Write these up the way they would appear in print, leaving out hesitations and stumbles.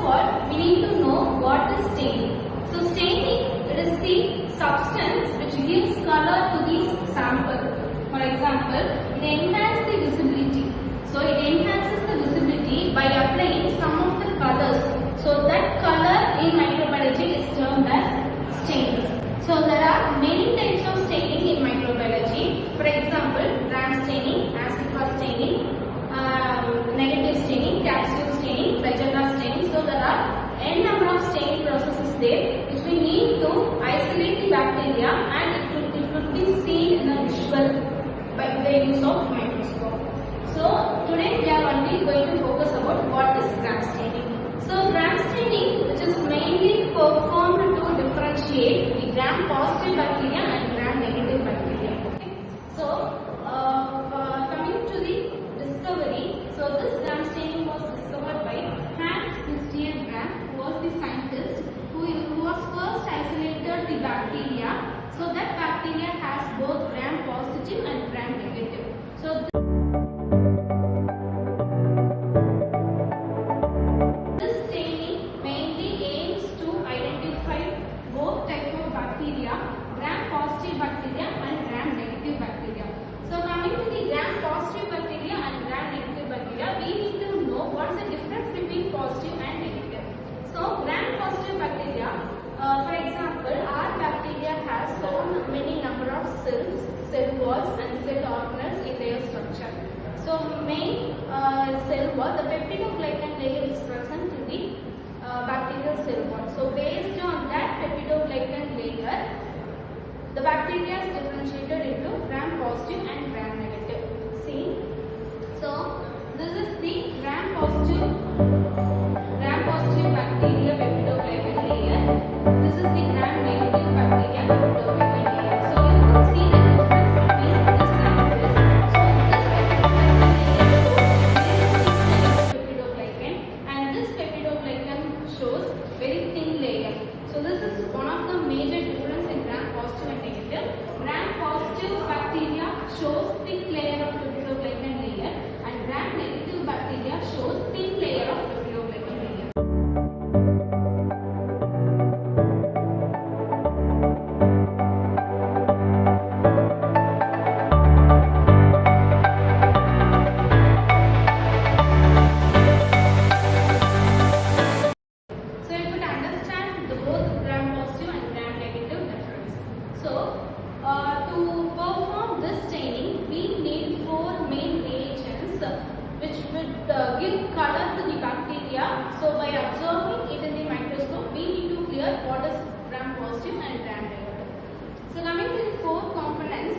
of all, we need to know what is staining. So staining, it is the substance which gives color to the sample. For example, it enhances the visibility. So it enhances the visibility by applying some of the colors. So that color in microbiology is termed as staining. So there are many types of staining in microbiology. For example, gram staining, acid fast staining, negative staining, capsule staining, flagella staining. So there are n number of staining processes there which we need to isolate the bacteria, and it would be seen in a visual by the use of microscope. So today we are only going to focus about what is gram staining. So gram staining, which is mainly performed to differentiate the gram positive bacteria and gram negative bacteria. Okay. So coming to the discovery, so this gram staining was discovered by Hans Christian Gram, who was the scientist who was first isolated the bacteria. So that bacteria has both gram positive and gram negative. So this staining mainly aims to identify both types of bacteria, gram positive bacteria and gram negative bacteria. So coming to the gram positive bacteria and gram negative bacteria, we need to know what is the difference between positive and negative. So gram positive bacteria, for example, our bacteria has so many number of cells, cell walls and cell organelles in their structure. So main cell wall, the peptidoglycan layer is present in the bacterial cell wall. So based on that peptidoglycan layer, the bacteria is differentiated into gram positive and gram negative. See, so this is the gram positive bacteria peptidoglycan layer. This is the gram negative bacteria peptidoglycan layer. So you can see the difference between this and this. So this peptidoglycan, and this peptidoglycan shows very thin layer. So this is one of the major difference in gram positive and negative. Gram positive bacteria shows thick layer of peptidoglycan layer, and gram negative bacteria shows thin layer of peptidoglycan layer. So you could understand the both gram positive and gram negative difference. So to perform this staining, we need 4 main reagents which would give color to the bacteria. So by observing it in the microscope, we need to clear what is gram positive and gram negative. So coming to the 4 components,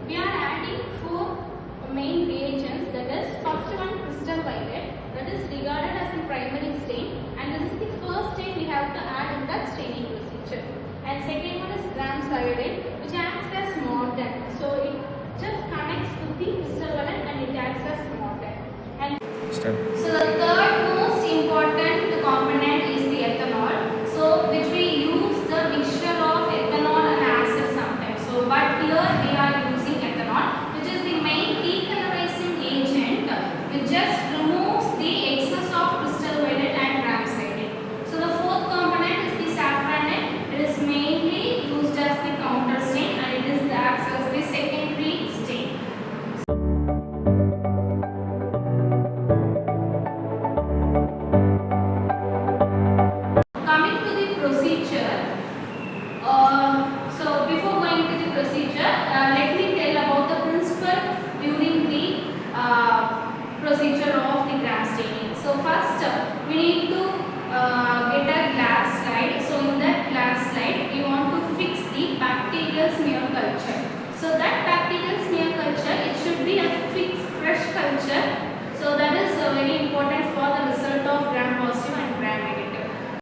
we are adding 4 main reagents. That is, first one, crystal violet, that is regarded as the primary stain, and this is the first stain we have to add in that staining procedure. And second one is gram iodide, which acts as mordant. So it just connects to the crystal violet and it acts as mordant. And so the third most important component is the ethanol. So which we use the mixture of ethanol and acid sometimes. So but here we are using ethanol, which is the main decolorizing agent, which just removes the excess of crystal violet and gram iodide. So the fourth component is the saffronate. It is mainly used as the counter stain, and it is acts as the secondary stain.